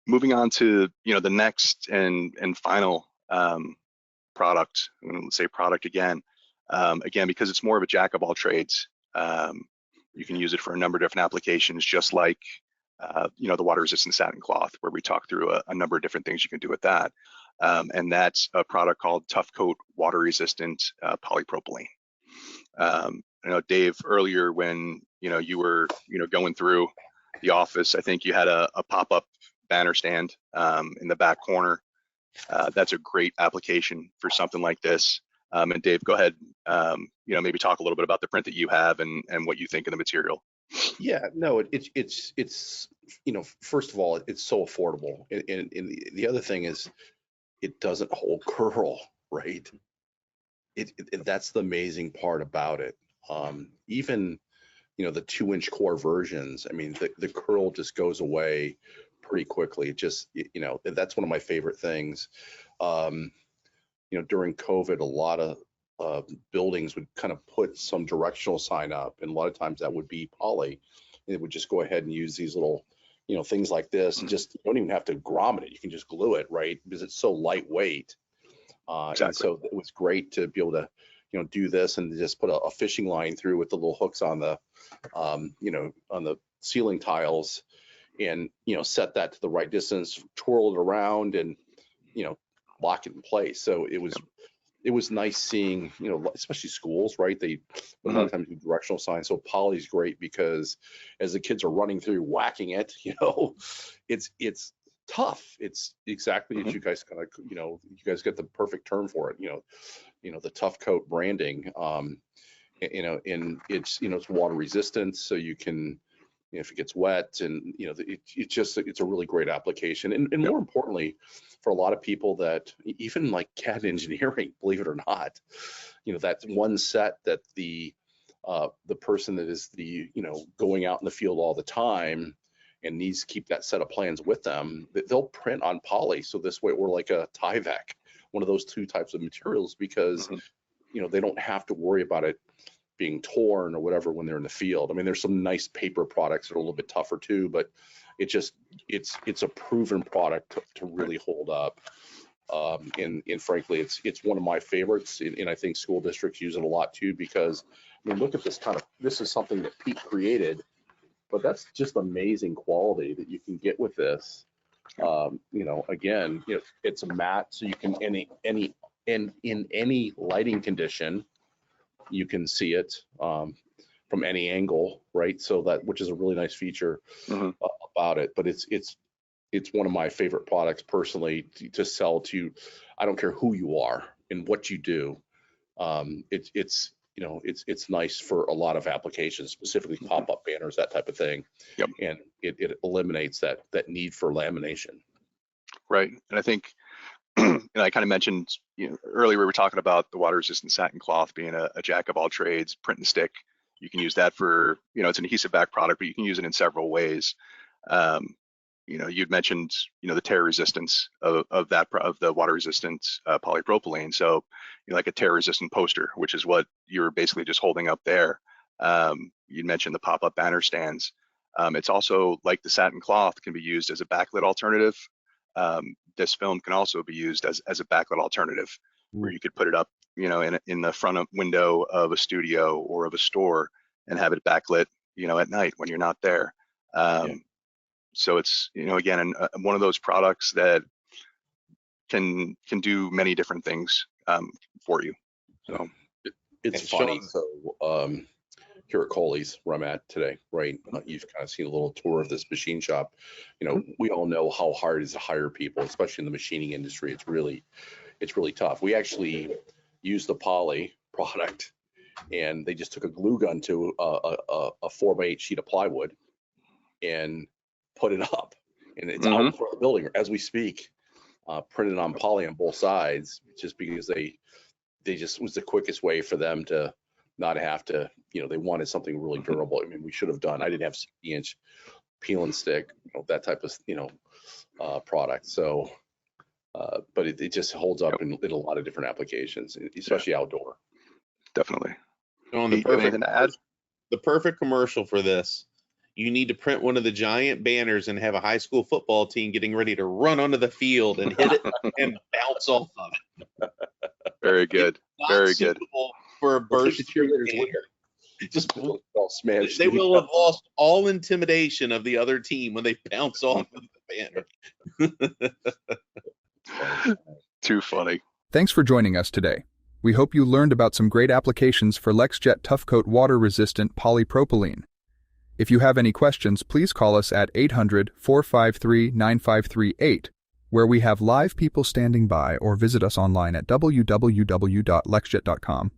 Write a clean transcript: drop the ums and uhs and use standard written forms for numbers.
moving on to the next and final product. I'm going to say product again. Again, because it's more of a jack of all trades. You can use it for a number of different applications, just like the water resistant satin cloth, where we talk through a number of different things you can do with that. And that's a product called TOUGHcoat water resistant polypropylene. I know, Dave, earlier when you were going through the office, I think you had a pop-up banner stand in the back corner. That's a great application for something like this. And Dave, go ahead, maybe talk a little bit about the print that you have and what you think of the material. Yeah, no, it's first of all, it's so affordable, and the other thing is it doesn't hold curl, right? That's the amazing part about it. Even the 2-inch core versions, I mean, the curl just goes away pretty quickly. It just, that's one of my favorite things. During COVID, a lot of buildings would kind of put some directional sign up, and a lot of times that would be poly. And it would just go ahead and use these little, things like this, and just, you don't even have to grommet it. You can just glue it, right? Because it's so lightweight. Exactly. And so it was great to be able to, do this and just put a fishing line through with the little hooks on the, on the ceiling tiles, and set that to the right distance, twirl it around, and lock it in place. So it was nice seeing, especially schools, right? They a lot of times do directional signs. So poly's great because as the kids are running through whacking it, it's tough. It's exactly as you guys kind of, you guys get the perfect term for it. The TOUGHcoat branding. And it's water resistant, so you can, if it gets wet, and it's a really great application. And more importantly, for a lot of people that even like CAD engineering, believe it or not, that one set that the person that is going out in the field all the time and needs to keep that set of plans with them, they'll print on poly. So this way we're like a Tyvek, one of those two types of materials, because they don't have to worry about it being torn or whatever when they're in the field. I mean, there's some nice paper products that are a little bit tougher too, but it's a proven product to really hold up. And frankly, it's one of my favorites, and I think school districts use it a lot too, because I mean, look at this this is something that Pete created, but that's just amazing quality that you can get with this. Again, it's a matte, so you can in any lighting condition, you can see it from any angle, right? So which is a really nice feature about it. But it's one of my favorite products personally to sell to. I don't care who you are and what you do. It's nice for a lot of applications, specifically pop-up banners, that type of thing. Yep. And it eliminates that need for lamination. Right. And I think, I kind of mentioned earlier, we were talking about the water resistant satin cloth being a jack of all trades, print and stick. You can use that for, it's an adhesive back product, but you can use it in several ways. You'd mentioned, the tear resistance of the water resistant polypropylene. So, like a tear resistant poster, which is what you're basically just holding up there. You mentioned the pop-up banner stands. It's also, like the satin cloth, can be used as a backlit alternative. This film can also be used as a backlit alternative, where you could put it up, in the front window of a studio or of a store and have it backlit, at night when you're not there. So it's, again, one of those products that can do many different things for you. So it's funny. So here at Coley's, where I'm at today, right? You've kind of seen a little tour of this machine shop. We all know how hard it is to hire people, especially in the machining industry. It's really tough. We actually use the poly product, and they just took a glue gun to a 4x8 sheet of plywood and put it up, and it's out in front of the building as we speak, printed on poly on both sides, just because they just was the quickest way for them to not have to, they wanted something really durable. I mean, we should have done, I didn't have 60-inch peel and stick, that type of, product. So, but it just holds up in a lot of different applications, especially outdoor. Definitely. So the perfect commercial for this you need to print one of the giant banners and have a high school football team getting ready to run onto the field and hit it and bounce off of it. Very good. Not Very good. suitable for a burst cheerleaders banner. Just all smashed. they will have lost all intimidation of the other team when they bounce off of the banner. Too funny. Thanks for joining us today. We hope you learned about some great applications for LexJet TOUGHcoat water-resistant polypropylene. If you have any questions, please call us at 800-453-9538, where we have live people standing by, or visit us online at www.lexjet.com.